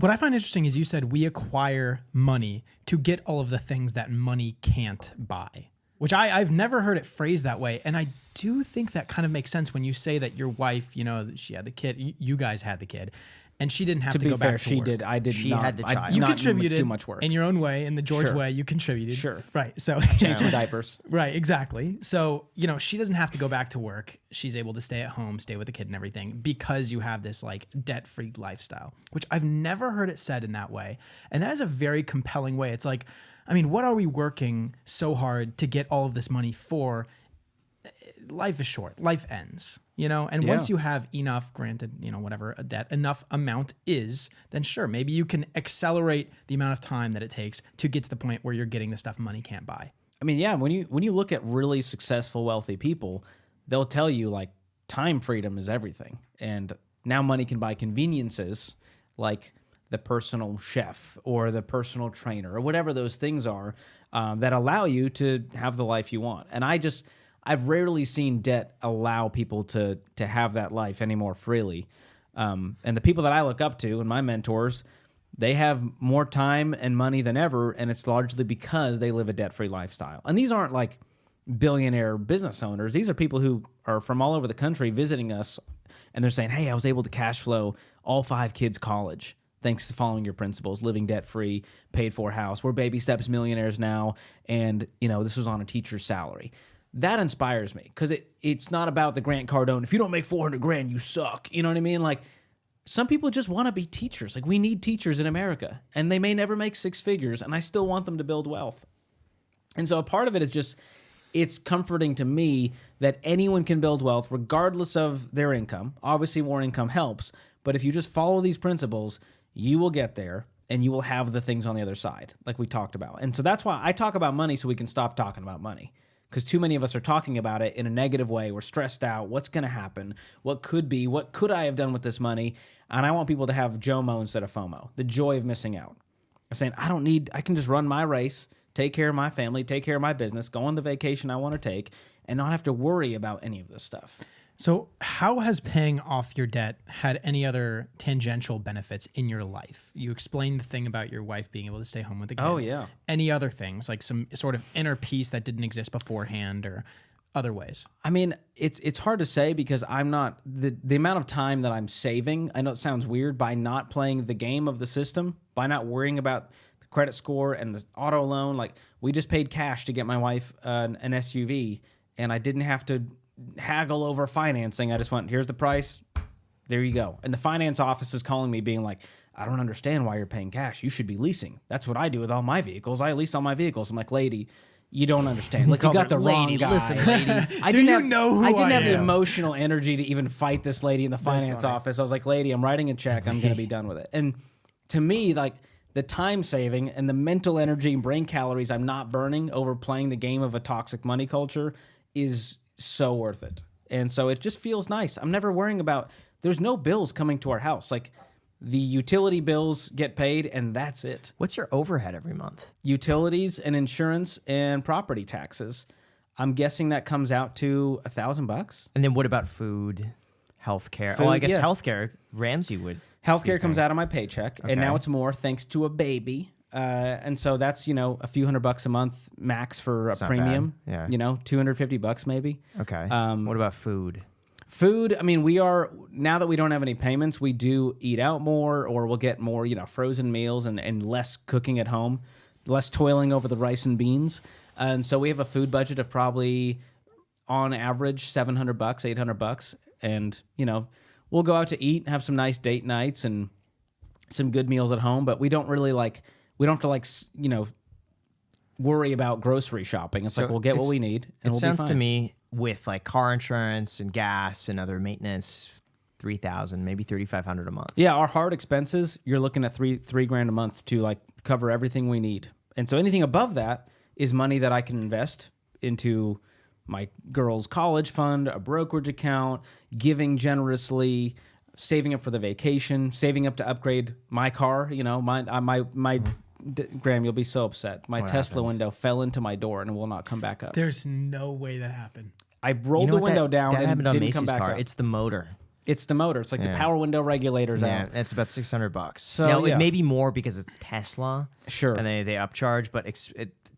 What I find interesting is you said we acquire money to get all of the things that money can't buy, which I've never heard it phrased that way. And I do think that kind of makes sense when you say that your wife, you know, she had the kid, you guys had the kid, and she didn't have to go back to work. She did. I did She not. had the I child. You not contributed do much work. in your own way, in the George Sure. way, you contributed. Sure. Right. So Change some diapers. right, exactly. So, you know, she doesn't have to go back to work. She's able to stay at home, stay with the kid and everything because you have this like debt-free lifestyle, which I've never heard it said in that way. And that is a very compelling way. It's like, I mean, what are we working so hard to get all of this money for? Life is short. Life ends, you know? And once you have enough, granted, you know, whatever a debt, enough amount is, then sure, maybe you can accelerate the amount of time that it takes to get to the point where you're getting the stuff money can't buy. I mean, yeah, when you look at really successful, wealthy people, they'll tell you like time freedom is everything. And now money can buy conveniences like the personal chef or the personal trainer or whatever those things are that allow you to have the life you want. And I've rarely seen debt allow people to have that life any more freely. And the people that I look up to and my mentors, they have more time and money than ever, and it's largely because they live a debt-free lifestyle. And these aren't like billionaire business owners. These are people who are from all over the country visiting us, and they're saying, hey, I was able to cash flow all 5 kids' college thanks to following your principles, living debt-free, paid for house. We're baby steps millionaires now, and you know this was on a teacher's salary. That inspires me because it's not about the Grant Cardone. If you don't make $400,000, you suck. You know what I mean? Like some people just want to be teachers. Like we need teachers in America, and they may never make 6 figures, and I still want them to build wealth. And so a part of it is just it's comforting to me that anyone can build wealth regardless of their income. Obviously, more income helps, but if you just follow these principles, you will get there. And you will have the things on the other side, like we talked about. And so that's why I talk about money so we can stop talking about money. Because too many of us are talking about it in a negative way. We're stressed out. What's going to happen? What could be? What could I have done with this money? And I want people to have JOMO instead of FOMO, the joy of missing out. Of saying, I can just run my race, take care of my family, take care of my business, go on the vacation I want to take, and not have to worry about any of this stuff. So how has paying off your debt had any other tangential benefits in your life? You explained the thing about your wife being able to stay home with the kid. Oh, yeah. Any other things, like some sort of inner peace that didn't exist beforehand or other ways? I mean, it's hard to say because I'm not, the amount of time that I'm saving, I know it sounds weird, by not playing the game of the system, by not worrying about the credit score and the auto loan. Like, we just paid cash to get my wife an SUV, and I didn't have to haggle over financing. I just went, here's the price, there you go. And the finance office is calling me being like, I don't understand why you're paying cash. You should be leasing. That's what I do with all my vehicles. I lease all my vehicles. I'm like, lady, you don't understand. Like, you got the wrong guy. Listen, lady. I didn't have the emotional energy to even fight this lady in the finance office. I was like, lady, I'm writing a check. I'm going to be done with it. And to me, like, the time saving and the mental energy and brain calories I'm not burning over playing the game of a toxic money culture is so worth it. And so it just feels nice. I'm never worrying about, there's no bills coming to our house. Like, the utility bills get paid and that's it. What's your overhead every month? Utilities and insurance and property taxes. I'm guessing that comes out to $1,000. And then what about food, healthcare? Food, I guess yeah. healthcare, Ramsey would. Healthcare comes out of my paycheck, Okay. and now it's more thanks to a baby. And so that's, a few $100 a month max for a That's not premium. bad. Yeah. $250 maybe. Okay. What about food? Food, I mean, now that we don't have any payments, we do eat out more, or we'll get more, frozen meals and less cooking at home, less toiling over the rice and beans. And so we have a food budget of probably, on average, $700, $800. And, we'll go out to eat, have some nice date nights and some good meals at home, but we don't really we don't have to worry about grocery shopping. It's So like we'll get what we need. And It we'll sounds be to fine. me with like car insurance and gas and other maintenance, $3,000, maybe $3,500 a month. Yeah, our hard expenses, you're looking at three grand a month to cover everything we need. And so anything above that is money that I can invest into my girls' college fund, a brokerage account, giving generously, saving up for the vacation, saving up to upgrade my car. Graham, you'll be so upset. My Tesla happened? window fell into my door and will not come back up. There's no way that happened. I rolled You know the what window down that and happened on didn't Macy's come back car. up. It's the motor. It's the motor. It's like the Yeah. power window regulators Yeah, out. it's about $600. So, now yeah. it may be more because it's Tesla. Sure. And they upcharge, but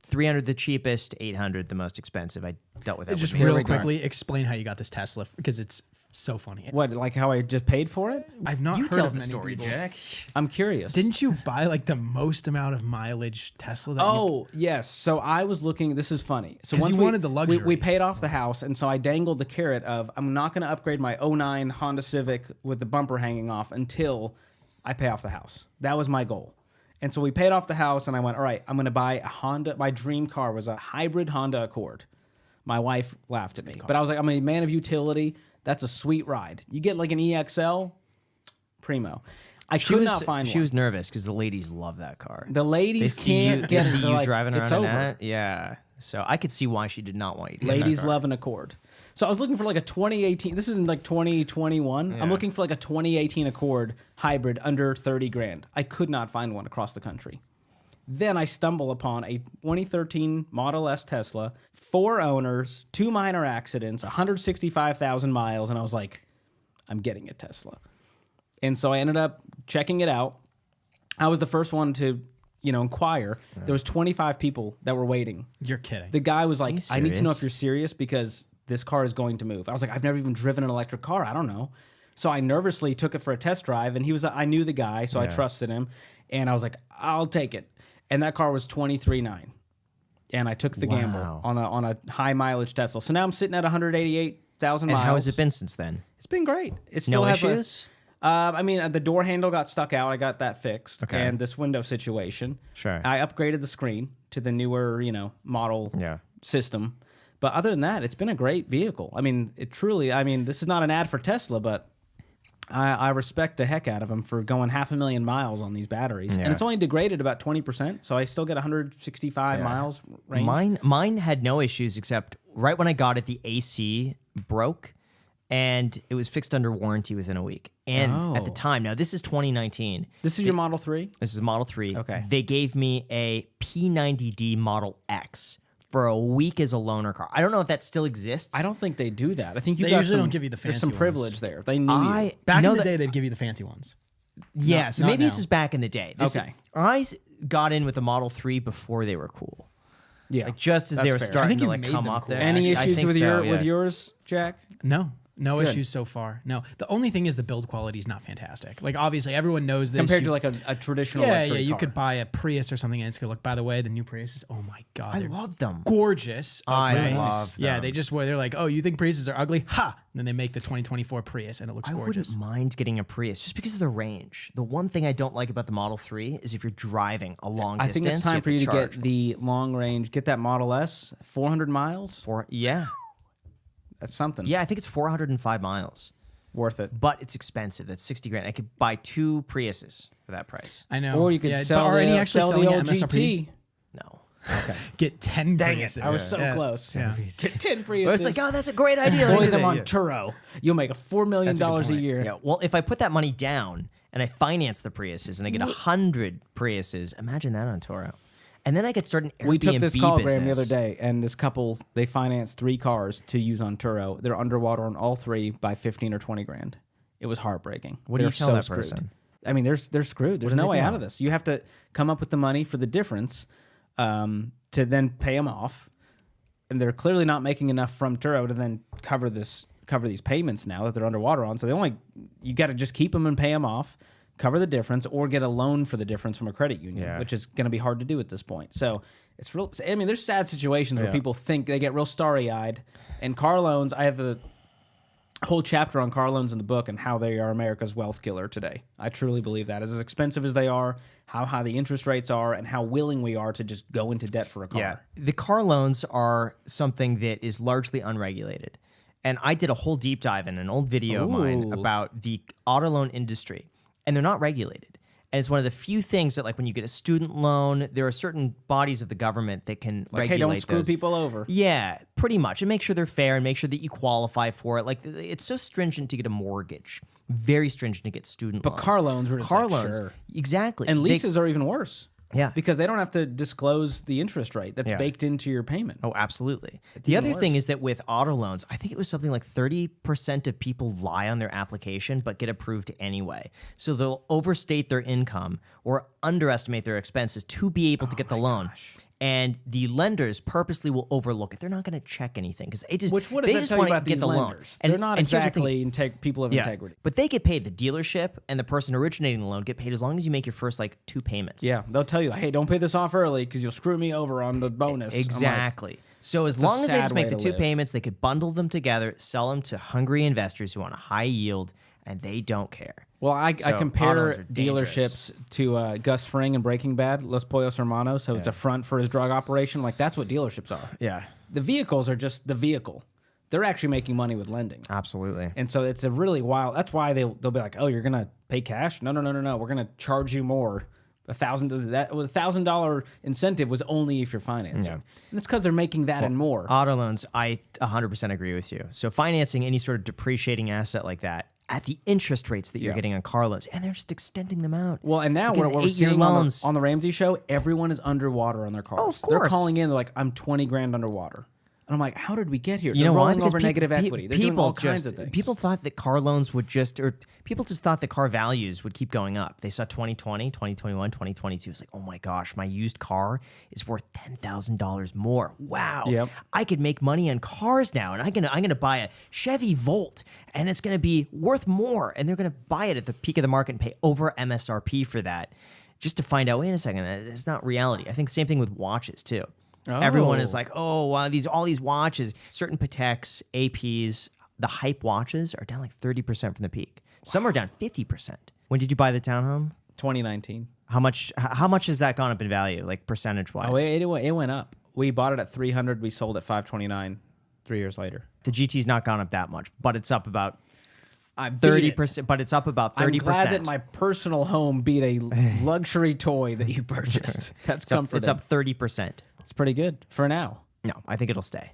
300 the cheapest, 800 the most expensive. I dealt with that. Just with me. real quickly, explain how you got this Tesla because it's so funny. What, like how I just paid for it? I've not You heard tell of the many story, people. Jack. I'm curious. Didn't you buy like the most amount of mileage Tesla? That you, Oh, yes. So I was looking. This is funny. So 'Cause once you we wanted the luxury. we paid off the house, and so I dangled the carrot of I'm not going to upgrade my '09 Honda Civic with the bumper hanging off until I pay off the house. That was my goal. And so we paid off the house, and I went, all right, I'm going to buy a Honda. My dream car was a hybrid Honda Accord. My wife laughed at me, but I was like, I'm a man of utility. That's a sweet ride. You get like an EXL, primo. I could not find She one. was nervous because the ladies love that car. The ladies can't they get see it. They're you like, driving around it's in over. that. Yeah. So I could see why she did not want you to get in that Ladies car. love an Accord. So I was looking for like a 2018. This isn't like 2021. I'm looking for like a 2018 Accord hybrid under 30 grand. I could not find one across the country. Then I stumble upon a 2013 Model S Tesla, 4 owners, 2 minor accidents, 165,000 miles, and I was like, I'm getting a Tesla. And so I ended up checking it out. I was the first one to, inquire. There was 25 people that were waiting. You're kidding. The guy was like, you I need to know serious? if you're serious because this car is going to move. I was like, I've never even driven an electric car. I don't know. So I nervously took it for a test drive, and I knew the guy, so I trusted him. And I was like, I'll take it. And that car was 23.9. And I took the gamble on a high mileage Tesla. So now I'm sitting at 188,000 And miles. how has it been since then? It's been great. It still No has issues? the door handle got stuck out. I got that fixed. Okay. And this window situation. Sure. I upgraded the screen to the newer, model system. But other than that, it's been a great vehicle. I mean, this is not an ad for Tesla, but I respect the heck out of them for going 500,000 miles on these batteries. Yeah. And it's only degraded about 20%, so I still get 165 miles range. Mine had no issues except right when I got it, the AC broke, and it was fixed under warranty within a week. And at the time, now this is 2019. This is your Model 3? This is Model 3. Okay. They gave me a P90D Model X for a week as a loaner car. I don't know if that still exists. I don't think they do that. I think you They got usually some, don't give you the there's fancy some ones. privilege there. They knew you. Back know in the that- day, they'd give you the fancy ones. Yeah, so not maybe this now. is back in the day. Okay. Got in with the Model 3 before they were cool. Yeah. Like just as That's they were fair. I starting think to you like made come them up cool. there. Any I issues think with so, with yeah. yours, Jack? No Good. issues so far. No, the only thing is the build quality is not fantastic. Like obviously everyone knows this. Compared You- to like a traditional yeah, electric you car. could buy a Prius or something and it's gonna look. By the way, the new Priuses. Oh my god, I they're love them. gorgeous. I okay? love Yeah, them. they just were. They're like, oh, you think Priuses are ugly? Ha! And then they make the 2024 Prius and it looks I gorgeous. wouldn't mind getting a Prius just because of the range. The one thing I don't like about the Model 3 is if you're driving a long I distance. think it's time for you to charge. get the long range, get that Model S, 400 miles. Yeah, That's something. I think it's 405 miles, Worth it. but it's expensive. That's 60 grand. I could buy 2 Priuses for that price. I know. Or you could Yeah, sell, but are any the, extra sell the selling old at MSRP? GT. No. Okay. Get 10 Dang it. Priuses. I was so Yeah. close. Yeah. Get 10 Priuses. I was like, oh, that's a great idea. Employ Look at them that. on Yeah. Turo. You'll make $4 million That's a good a point. year. Yeah, well, if I put that money down and I finance the Priuses and I get 100 Priuses, imagine that on Toro. And then I could start an Airbnb We took this call, Graham, the business. other day, and this couple, they financed 3 cars to use on Turo. They're underwater on all 3 by 15 or 20 grand. It was heartbreaking. What do you They're tell so that screwed. person? I mean, they're screwed. There's do no they way do? out of this. You have to come up with the money for the difference to then pay them off. And they're clearly not making enough from Turo to then cover these payments now that they're underwater on. So you got to just keep them and pay them off, cover the difference, or get a loan for the difference from a credit union, Yeah. which is going to be hard to do at this point. So it's real. I mean, there's sad situations where people think they get real starry-eyed. And car loans, I have a whole chapter on car loans in the book and how they are America's wealth killer today. I truly believe that. As expensive as they are, how high the interest rates are, and how willing we are to just go into debt for a car. Yeah. The car loans are something that is largely unregulated. And I did a whole deep dive in an old video of mine Ooh. about the auto loan industry. And they're not regulated. And it's one of the few things that, like, when you get a student loan, there are certain bodies of the government that can Like, hey, regulate don't screw those. people over. Yeah, pretty much. And make sure they're fair and make sure that you qualify for it. Like, it's so stringent to get a mortgage. Very stringent to get student loans. Car loans were just Car like, loans. sure. Exactly. And They- leases are even worse. Yeah. Because they don't have to disclose the interest rate that's Yeah. baked into your payment. Oh, absolutely. The even other thing worse. is that with auto loans, I think it was something like 30% of people lie on their application but get approved anyway. So they'll overstate their income or underestimate their expenses to be able to get the loan. And the lenders purposely will overlook it. They're not going to check anything because they just Which what they does that just tell you want to about get these the loan. lenders? They're not here's the thing. exactly people of integrity. But they get paid. The dealership and the person originating the loan get paid as long as you make your first like 2 payments. Yeah, they'll tell you, like, hey, don't pay this off early because you'll screw me over on the bonus. I'm like, Exactly. So as it's a long as they sad just make way the to 2 live. payments, they could bundle them together, sell them to hungry investors who want a high yield, and they don't care. Well, I So, autos compare are dangerous. dealerships to Gus Fring in Breaking Bad, Los Pollos Hermanos. So it's a front for his drug operation. Like, that's what dealerships are. Yeah, The vehicles are just the vehicle. They're actually making money with lending. absolutely. And so it's a really wild. That's why they'll be like, oh, you're gonna pay cash? No. We're gonna charge you more. $1,000 incentive was only if you're financing. Yeah. And it's because they're making that and more. Auto loans, I 100% agree with you. So financing any sort of depreciating asset like that at the interest rates that you're getting on car loans, and they're just extending them out. Well, and now You're what getting we're 8-year seeing loans. on the Ramsey show, everyone is underwater on their cars. Oh, of They're course. calling in. They're like, I'm 20 grand underwater. And I'm like, how did we get here? You They're know why? rolling Because over negative pe- equity. They're doing all kinds of things. People thought that car loans would people just thought that car values would keep going up. They saw 2020, 2021, 2022. It's like, oh my gosh, my used car is worth $10,000 more. Wow. Yep. I could make money on cars now, and I'm gonna buy a Chevy Volt, and it's gonna be worth more. And they're gonna buy it at the peak of the market and pay over MSRP for that, just to find out. Wait a second, it's not reality. I think same thing with watches too. Everyone is like, oh, wow, all these watches, certain Pateks, APs, the hype watches are down like 30% from the peak. Some are down 50%. When did you buy the townhome? 2019. How much has that gone up in value, like percentage wise? Oh, it went up. We bought it at 300. We sold at 529 3 years later. The GT's not gone up that much, but it's up about I beat 30%. it. But it's up about 30%. I'm glad that my personal home beat a luxury toy that you purchased. That's comforting. It's up 30%. It's pretty good for now. No, I think it'll stay.